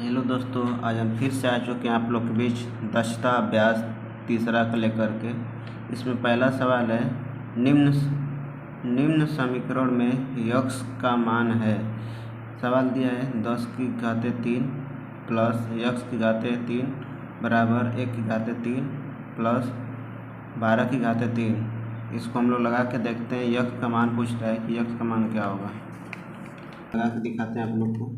Hello दोस्तों, आज हम फिर से आ चुके हैं आप लोग के बीच दक्षता अभ्यास तीसरा को लेकर के। इसमें पहला सवाल है, निम्न निम्न समीकरण में यक्स का मान है। सवाल दिया है 10 की घाते 3 प्लस यक्स की घाते 3 बराबर 1 की घाते 3 प्लस 12 की घाते 3। इसको हम लोग लगा के देखते हैं। यक्स का मान पूछ रहा है कि यक्स का मान क्या होगा। लगा के दिखाते हैं आप लोग को।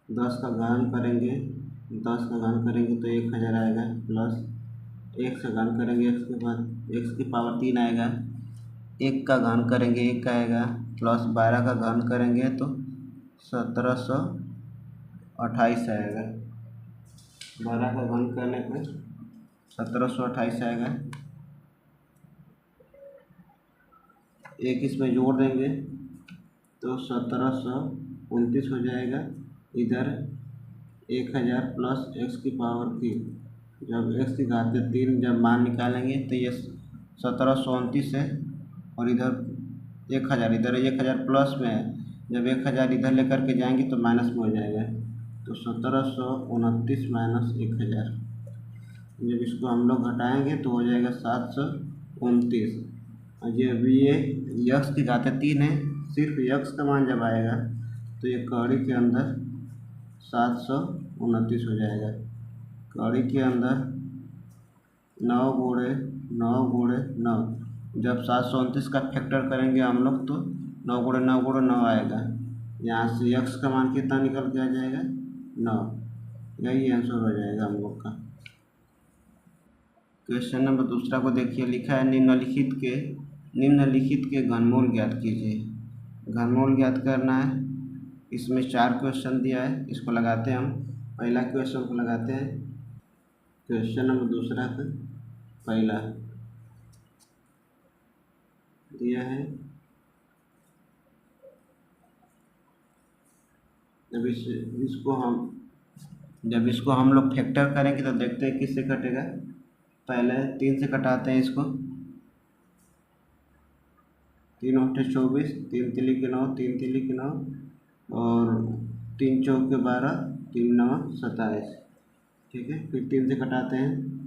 10 का घन करेंगे, 10 का घन करेंगे तो 1000 आएगा, प्लस 1 से घन करेंगे x के बाद x की पावर 3 आएगा, 1 का घन करेंगे 1 आएगा, प्लस 12 का घन करेंगे तो 1728 आएगा। 12 का घन करने पे 1728 आएगा। एक इसमें जोड़ देंगे तो 1729 हो जाएगा। इधर 1000 प्लस x की पावर 3, जब x की घाते 3 जब मान निकालेंगे तो ये 1729 है, और इधर 1000 प्लस में है। जब 1000 इधर लेकर के जाएंगे तो माइनस में हो जाएगा, तो 1729 माइनस 1000। जब इसको हम लोग घटाएंगे तो हो जाएगा 729। और जब ये यक्स की घाते 3 है, सिर्फ यक्स का मान जब आएगा तो ये कड़ी के अंदर 729 हो जाएगा। कड़ी के अंदर 9 गुणे 9 गुणे 9, जब 729 का फैक्टर करेंगे हम लोग तो 9 गुणे 9 गुणे 9 आएगा। यहाँ से यक्स का मान कितना निकल के आ जाएगा, 9। यही आंसर हो जाएगा हम लोग का। क्वेश्चन नंबर दूसरा को देखिए, लिखा है निम्नलिखित के घनमूल ज्ञात कीजिए। घनमूल ज्ञात करना है। इसमें 4 क्वेश्चन दिया है, इसको लगाते हैं हम। पहला क्वेश्चन को लगाते हैं। क्वेश्चन नंबर दूसरा का पहला दिया है। जब इसको हम लोग फैक्टर करेंगे तो देखते हैं किससे कटेगा। पहले 3 से कटाते हैं इसको। 3 8 24, 3 तिली के 9, 3 तिली के 9, और 3 चौक के 12, 3 9 27। ठीक है, फिर 3 से कटाते हैं।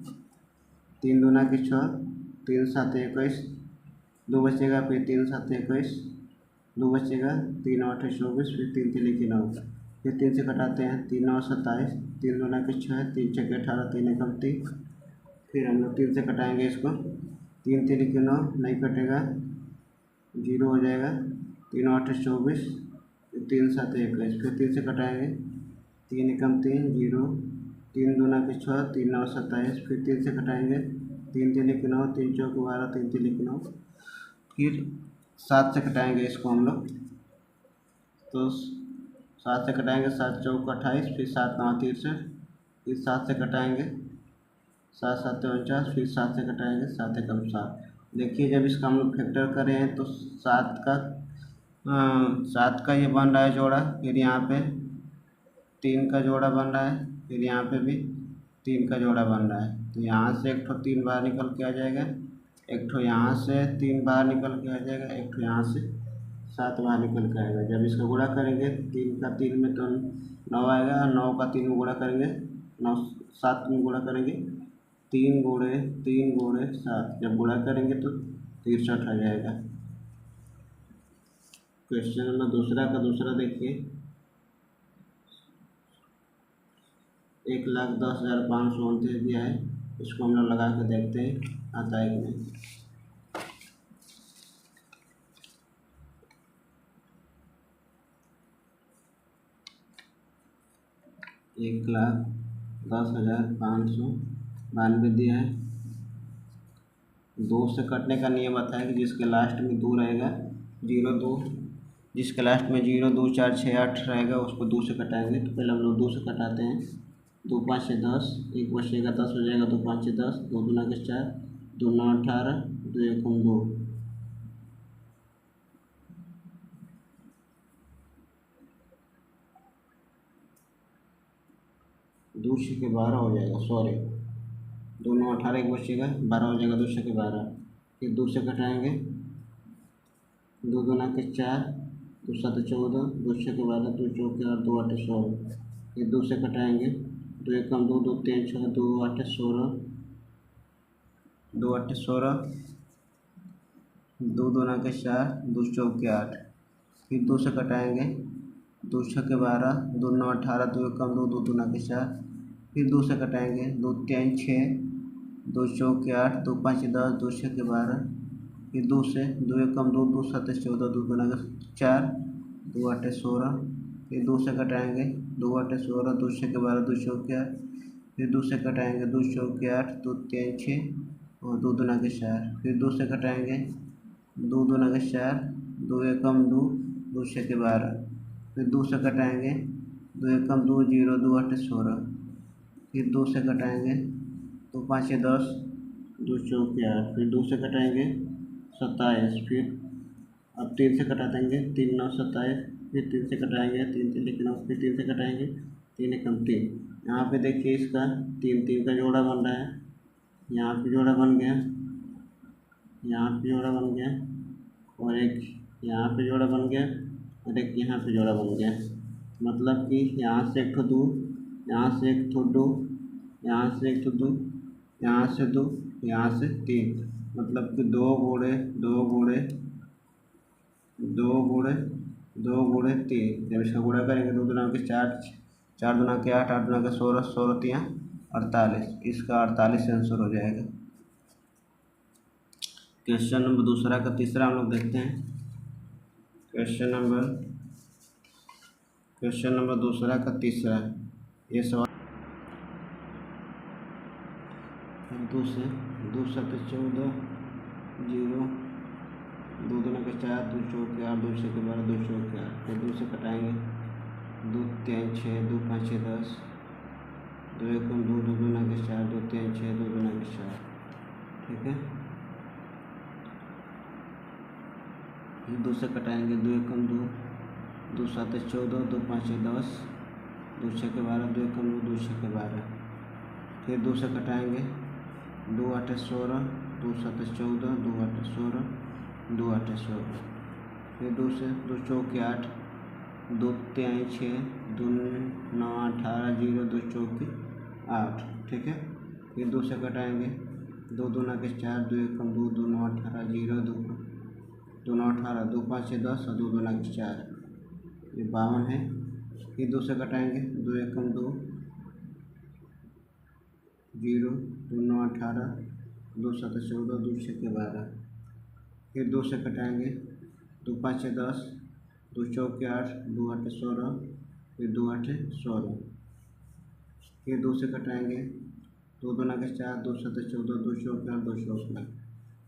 3 दूना के 6, 3 7 21, 2 बचेगा, फिर 3 7 21, 2 बचेगा, 3 8 24, फिर 3 तिली के 9, फिर 3 से कटाते हैं। 3 9 27, 3 दूना के 6, 3 6 18, 3 एकम 3। फिर हम लोग 3 से कटाएंगे इसको। 3 तिली के 9 नहीं कटेगा, 0 हो जाएगा। 3 8 24, 3 7 21, फिर 3 से कटाएंगे। 3 एकम 3, 0, 3 दूना के 6, 3 9 27, फिर 3 से कटाएंगे। 3 तिली के 9, 3 चौक 12, 3 तिली के 9, फिर 7 से कटाएंगे इसको हम लोग। तो 7 से कटाएंगे, 7 चौक 28, फिर 7 9 63, फिर 7 से कटाएंगे। 7 7 49, फिर 7 से कटाएंगे, 7 एकम 7। देखिए, जब इसका हम लोग फैक्टर कर रहे हैं तो 7 का ये बन रहा है जोड़ा, फिर यहाँ पे 3 का जोड़ा बन रहा है, फिर यहाँ पे भी 3 का जोड़ा बन रहा है। तो यहाँ से एक ठो 3 बाहर निकल के आ जाएगा, एक ठो यहाँ से 3 बाहर निकल के आ जाएगा, एक ठो यहाँ से 7 बाहर निकल के आएगा। जब इसका गुणा करेंगे 3 का 3 में तो 9 आएगा, और 9 का 3 में गुणा करेंगे 9, 7 में गुणा करेंगे 3 गुणे 3 गुणे 7, जब गुणा करेंगे तो 63 आ जाएगा। क्वेश्चन नंबर दूसरा का दूसरा देखिए। 1,10,529 दिया है, इसको हम लोग लगा के देखते हैं आता है कि नहीं। 1,10,592 दिया है। 2 से कटने का नियम आता है कि जिसके लास्ट में 2 रहेगा, 0 2, जिसके लास्ट में 0 2 4 6 8 रहेगा उसको 2 से कटाएंगे। तो पहले हम लोग 2 से कटाते हैं। 2 5 6 10, 1 बचेगा 10 हो जाएगा। 2 5 6 10, 2 दूना के 4, 2 9 18, 2 एकम 2, 2 छक्के 12 हो जाएगा। सॉरी, 2 9 18, 1 बचेगा 12 हो जाएगा, 2 छक्के 12। फिर 2 से कटाएंगे। 2 दूना के 4, दो 7 14, 2 6 12, 2 4 8, 2 8 16। फिर 2 से कटाएंगे, 2 1 2, 2 3 6, 2 8 16, 2 8 16, 2 2 9 4, 2 4 8। फिर 2 से कटाएंगे, 2 6 12, 2 9 18, 2 1 2, 2 2 9 4। फिर 2 से कटाएंगे, 2 3 6, 2 4 8, 2 5 10, 2 6 12। फिर 2 से 2 1 2, 2 7 14, 2 2 9 4, 2 8 16। फिर 2 से कटाएंगे, 2 8 16, 2 6 12, 2 4 8। फिर 2 से कटाएंगे, 2 4 8, 2 3 6 और 2 2 9 4। फिर 2 से कटाएंगे, 2 2 9 4, 2 1 2, 2 6 12। फिर 2 से कटाएंगे, 2 1 2 0, 2 8 16। फिर 2 से कटाएंगे, 2 5 10, 2 4 8। फिर 2 से कटाएंगे 27। फिर अब 3 से कटा देंगे, 3 9 27। फिर 3 से कटाएंगे, 3 3 9। फिर 3 से कटाएंगे, 3 1 3। यहाँ पे देखिए इसका 3 3 का जोड़ा बन रहा है। यहाँ पे जोड़ा बन गया, यहाँ पे जोड़ा बन गया, और एक यहाँ पे जोड़ा बन गया, और एक यहाँ पे जोड़ा बन गया। मतलब कि यहाँ से एक ठो 2, यहाँ से एक ठो 2, यहाँ से एक ठो 2, यहाँ से 2, यहाँ से 3। मतलब कि 2 गुणे 2 गुणे 2 गुणे 2 गुणे 3। जब इसका गुणा करेंगे, 2 दूना के 4, 4 दूना के 8, 8 दूना के 16, 16 3 48। इसका 48 आंसर हो जाएगा। क्वेश्चन नंबर दूसरा का तीसरा हम लोग देखते हैं। क्वेश्चन नंबर दूसरा का तीसरा, ये सवाल 2 से 2 7 14 0, 2 दूना के 4, 2 4 8, 2 6 12, 2 4 8। फिर 2 से कटाएंगे, 2 3 6, 2 5 10, 2 1 2, 2 दूना के 4, 2 3 6, 2 दूना के 4। ठीक है। फिर 2 से कटाएंगे, 2 1 2, 2 7 14, 2 5 10, 2 6 12, 2 1 2, 2 6 12। फिर 2 से कटाएंगे, 2 8 16, 2 7 14, 2 8 16, 2 8 16। फिर 2 से 2 4 8, 2 3 6, 2 9 18, 0, 2 4 8। ठीक है। फिर 2 से कटाएंगे, 2 दूना के 4, 2 1 2, 2 9 18, 0, 2 9 18, 2 5 10 और 2 दूना के 4, ये 52 है। फिर 2 से कटाएंगे, 2 1 2, 0, 2 9 18, 2 7 14, 2 6 12। फिर 2 से कटाएंगे, 2 5 10, 2 4 8, 2 8 16, फिर 2 8 16। फिर 2 से कटाएंगे, 2 दूना के 4, 2 7 14, 2 4 8, 2 16।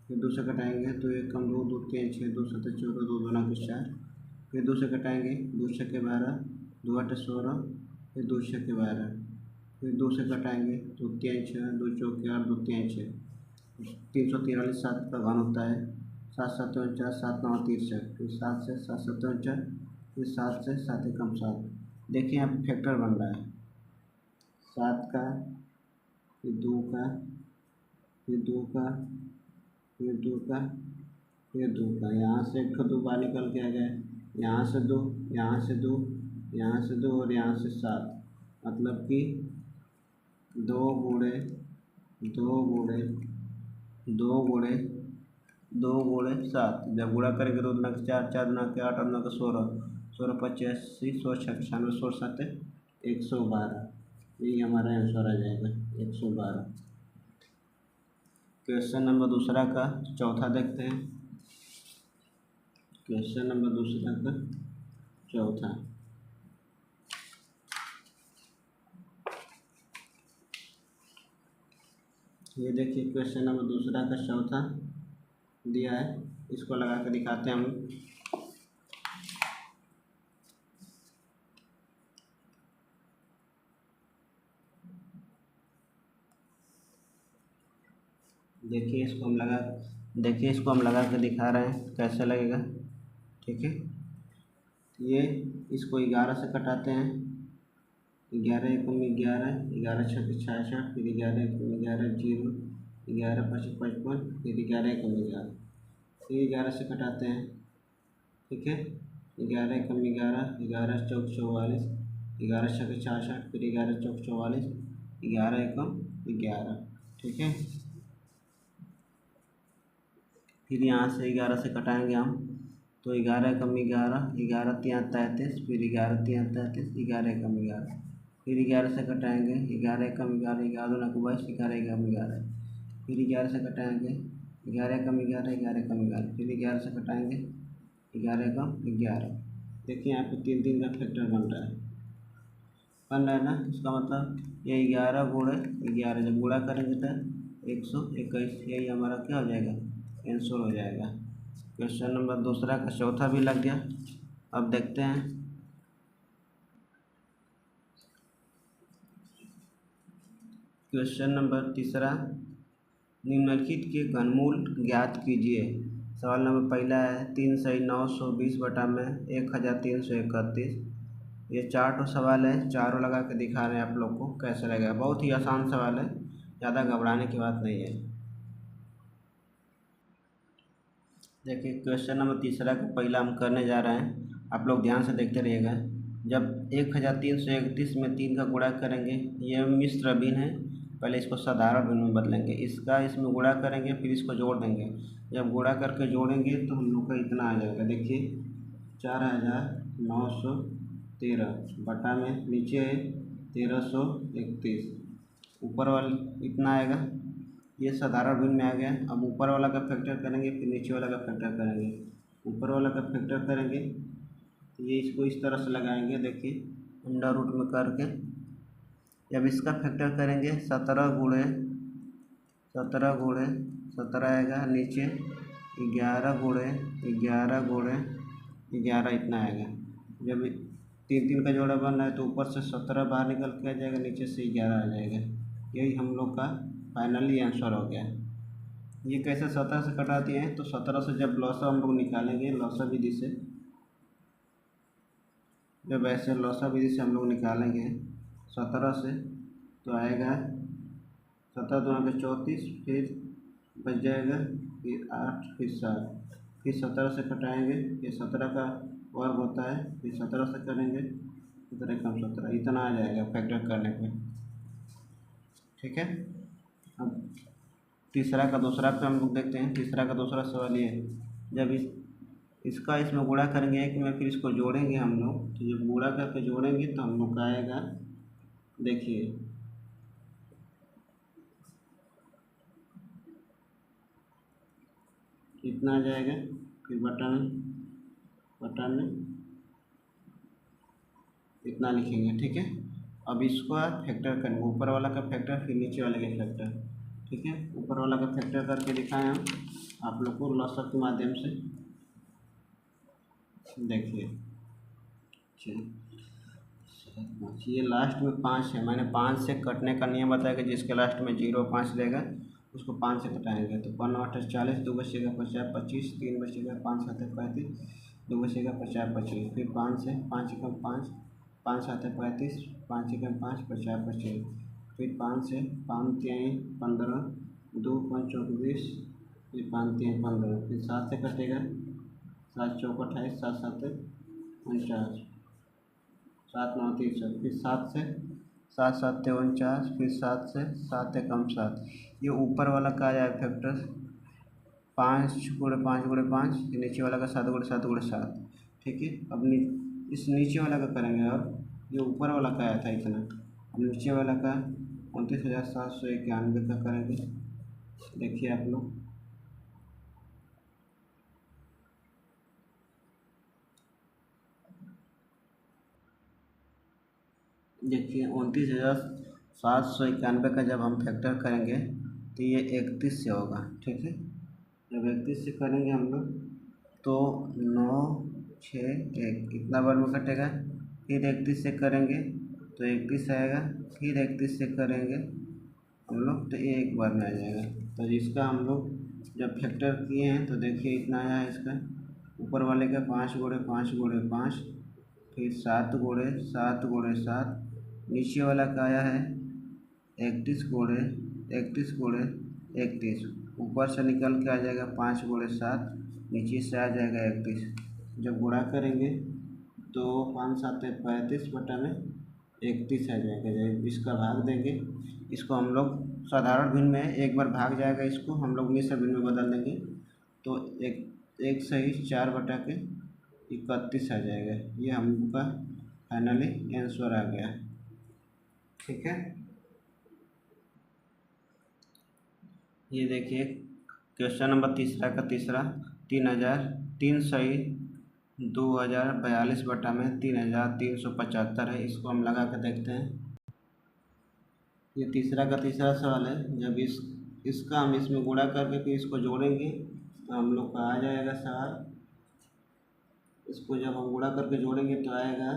फिर 2 से कटाएंगे, 2 1 2, 2 3 6, 2 7 14, 2 दूना के 4। फिर 2 से कटाएंगे, 2 6 12, 2 8 16, फिर 2 6 12। फिर 2 से कटाएंगे, 2 3 6, 2 4 8, 2 3 6। 343 7 का घन होता है। 7 7 49, 7 9 63। फिर 7 से 7 7 49, फिर 7 से 7 1 7। देखिए यहाँ पे फैक्टर बन रहा है, 7 का, फिर 2 का, फिर 2 का, फिर 2 का, फिर 2 का। यहाँ से एक 2 बाहर निकल के आ गया, यहाँ से 2, यहाँ से 2, यहाँ से 2 और यहाँ से 7। मतलब कि 2 गुणे 2 गुणे 2 गुणे 2 गुणे 7। जब गुणा करेंगे, 2 दूना के 4, 4 दूना के 8, 8 दूना के 16, 16 25 80, 16 96, 16 7 112। यही हमारा आंसर आ जाएगा, 112। क्वेश्चन नंबर दूसरा का चौथा देखते हैं। क्वेश्चन नंबर दूसरा का चौथा, ये देखिए क्वेश्चन नंबर दूसरा का चौथा दिया है, इसको लगा कर दिखाते हैं हम। देखिए इसको हम लगा कर दिखा रहे हैं, कैसे लगेगा। ठीक है। ये इसको 11 से कटाते हैं, 11 1 11, 11 6 66, फिर 11 1 11 0, 11 5 55, फिर 11 1 11, फिर 11 से कटाते हैं। ठीक है। 11 एकम 11, 11 चौक 44, 11 छक्के 66, फिर 11 चौक 44, 11 एकम 11। ठीक है, फिर यहाँ से 11 से कटाएंगे हम, तो 11 एकम 11, 11 तियाँ 33, फिर 11 तियाँ 33, 11 एकम 11, फिर 11 से कटाएंगे, 11 एकम 11, 11 दूना 22, 11 एकम 11, फिर 11 से कटाएंगे, 11 एकम 11, 11 एकम 11, फिर 11 से कटाएंगे, 11 एकम 11। देखिए यहाँ पे 3 3 का फैक्टर बन रहा है ना। इसका मतलब ये 11 गुणे 11 जब गुणा करेंगे तो 121, यही हमारा क्या हो जाएगा, आंसर हो जाएगा। क्वेश्चन नंबर दूसरा का चौथा भी लग गया। अब देखते हैं क्वेश्चन नंबर तीसरा, निम्नलिखित के घनमूल ज्ञात कीजिए। सवाल नंबर पहला है 3 सही 920 बटा में 1331। ये 4 सवाल है, चारों लगा के दिखा रहे हैं आप लोग को कैसे लगेगा। बहुत ही आसान सवाल है, ज़्यादा घबराने की बात नहीं है। देखिए क्वेश्चन नंबर तीसरा का पहला हम करने जा रहे हैं, आप लोग ध्यान से देखते रहिएगा। जब 1331 में 3 का गुणा करेंगे, ये मिश्र भिन्न है, पहले इसको साधारण भिन्न में बदलेंगे, इसका इसमें गुणा करेंगे, फिर इसको जोड़ देंगे। जब गुणा करके जोड़ेंगे तो हम लोग का इतना आ जाएगा, देखिए 4913 बटा में नीचे है 1331, ऊपर वाले इतना आएगा, ये साधारण भिन्न में आ गया। अब ऊपर वाला का फैक्टर करेंगे, फिर नीचे वाला का फैक्टर करेंगे। ऊपर वाला का फैक्टर करेंगे तो ये इसको इस तरह से लगाएंगे, देखिए अंडर रूट में करके। जब इसका फैक्टर करेंगे 17 गुणे 17 आएगा, नीचे 11 गुणे 11 इतना आएगा। जब 3 3 का जोड़ा बन रहा है तो ऊपर से 17 बाहर निकल के आ जाएगा, नीचे से 11 आ जाएगा। यही हम लोग का फाइनली आंसर हो गया। ये कैसे 17 से कटा दिए हैं, तो 17 से जब लॉसा हम लोग निकालेंगे लॉसा विधि से, जब ऐसे लॉसा विधि से हम लोग निकालेंगे 17 से तो आएगा 17 दूना के 34, फिर बच जाएगा, फिर 8, फिर 7, फिर 17 से कटाएंगे, ये 17 का वर्ग होता है, फिर 17 से करेंगे 17 कम 17, इतना आ जाएगा फैक्टर करने पे। ठीक है, अब तीसरा का दूसरा पे हम लोग देखते हैं। तीसरा का दूसरा सवाल ये है, जब इसका इसमें गुणा करेंगे एक में, फिर इसको जोड़ेंगे हम लोग, तो जब गुणा करके जोड़ेंगे तो हम लोग का आएगा, देखिए इतना आ जाएगा, फिर बटन में इतना लिखेंगे। ठीक है, अब इसको आप फैक्टर करेंगे, ऊपर वाला का फैक्टर फिर नीचे वाले का फैक्टर। ठीक है, ऊपर वाला का फैक्टर करके दिखाएं हम आप लोग को लॉसर के माध्यम से। देखिए ये लास्ट में 5 है, मैंने 5 से कटने का नियम बताया कि जिसके लास्ट में 0 5 रहेगा उसको 5 से कटाएंगे। तो 5 8 40, 2 बचेगा 50 25, 3 बचेगा 5 7 35, 2 बचेगा 50 25, फिर 5 से 5 एकम 5, 5 7 35, 5 एकम 5 50 25, फिर 5 से 5 3 15, 2 5 20, फिर 5 3 15, फिर 7 से कटेगा, 7 चौक 28, 7 7 49, 7 9 63, फिर 7 से 7 7 49, फिर 7 से 7 एकम 7। ये ऊपर वाला का आया फैक्टर 5 गुणे 5 गुणे 5, नीचे वाला का 7 गुणे 7 गुणे 7। ठीक है, अब इस नीचे वाला का करेंगे, और ये ऊपर वाला का आया था इतना, अब नीचे वाला का 29,791 का करेंगे। देखिए आप लोग, देखिए 29,791 का जब हम फैक्टर करेंगे तो ये 31 से होगा। ठीक है, जब 31 से करेंगे हम लोग तो 9 6 1 इतना बार में कटेगा, फिर 31 से करेंगे तो 31 आएगा, फिर 31 से करेंगे हम लोग तो ये एक बार में आ जाएगा। तो इसका हम लोग जब फैक्टर किए हैं तो देखिए इतना आया है इसका, ऊपर वाले का 5 गुणे 5 गुणे 5, फिर 7 गुणे 7 गुणे 7, नीचे वाला का आया है 31 गुणे 31 गुणे 31, ऊपर से निकल के आ जाएगा 5 गुणे 7, नीचे से आ जाएगा 31। जब गुणा करेंगे तो 5 7 35 बटा में 31 आ जाएगा। जब इसका भाग देंगे, इसको हम लोग साधारण भिन्न में एक बार भाग जाएगा, इसको हम लोग मिश्र भिन्न में बदल देंगे तो एक सही 4 बटा के 31 आ जाएगा। ये हम लोग का फाइनली आंसर आ गया। ठीक है, ये देखिए क्वेश्चन नंबर तीसरा का तीसरा 3 सही 2042 बटा में 3375 है। इसको हम लगा के देखते हैं। ये तीसरा का तीसरा सवाल है। जब इसका हम इसमें गुणा करके फिर इसको जोड़ेंगे तो हम लोग का आ जाएगा सवाल। इसको जब हम गुणा करके जोड़ेंगे तो आएगा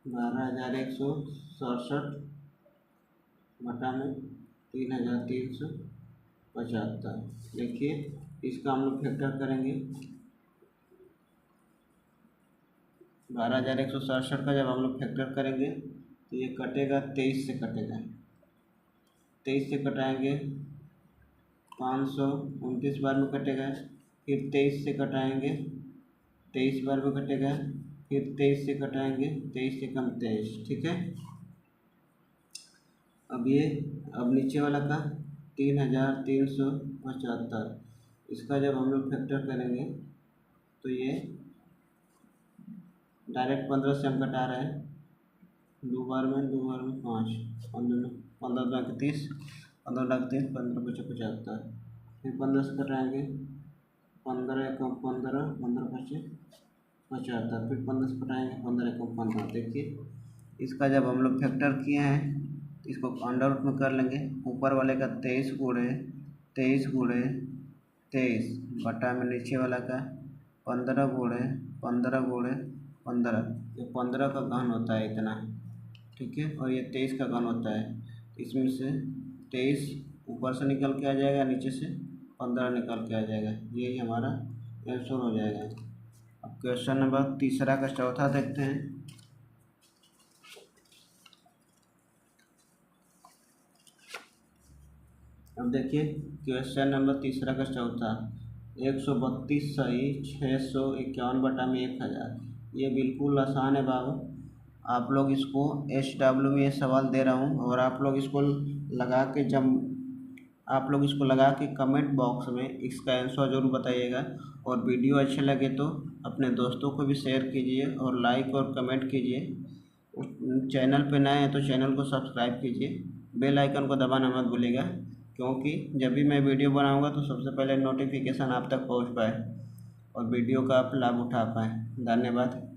12,167 बटा में 3,375। देखिए इसका हम लोग फैक्टर करेंगे। 12,167 का जब हम लोग फैक्टर करेंगे तो ये कटेगा 23 से कटेगा। 23 से कटाएंगे 529 बार में कटेगा, फिर 23 से कटाएंगे 23 बार में कटेगा, फिर 23 से कटाएंगे 23 से कम 23। ठीक है, अब नीचे वाला का 3,375, इसका जब हम लोग फैक्टर करेंगे तो ये डायरेक्ट 15 से हम कटा रहे हैं, 2 बार में 5, 15 लाख 30, 15 लाख 30, 15 पचे 75, फिर 15 से कटाएंगे 15 एकम 15, 15 पचे 75, फिर 15 से कटाएंगे 15 एकम 15। देखिए इसका जब हम लोग फैक्टर किए हैं तो इसको अंडर रूट में कर लेंगे। ऊपर वाले का 23 गुणे 23 बटा में नीचे वाला का 15 गुणे 15। ये 15 का घन होता है इतना। ठीक है, और ये 23 का घन होता है। इसमें से 23 ऊपर से निकल के आ जाएगा, नीचे से 15 निकल के आ जाएगा। यही हमारा आंसर हो जाएगा। अब क्वेश्चन नंबर तीसरा का चौथा देखते हैं। अब देखिए क्वेश्चन नंबर तीसरा का चौथा 132 सही 651 बटा में 1000। ये बिल्कुल आसान है बाबू। आप लोग इसको SW में ये सवाल दे रहा हूँ और आप लोग इसको लगा के कमेंट बॉक्स में इसका आंसर ज़रूर बताइएगा। और वीडियो अच्छे लगे तो अपने दोस्तों को भी शेयर कीजिए और लाइक और कमेंट कीजिए। चैनल पे नए हैं तो चैनल को सब्सक्राइब कीजिए, बेल आइकन को दबाना मत भूलिएगा, क्योंकि जब भी मैं वीडियो बनाऊंगा तो सबसे पहले नोटिफिकेशन आप तक पहुंच पाए और वीडियो का आप लाभ उठा पाएँ। धन्यवाद।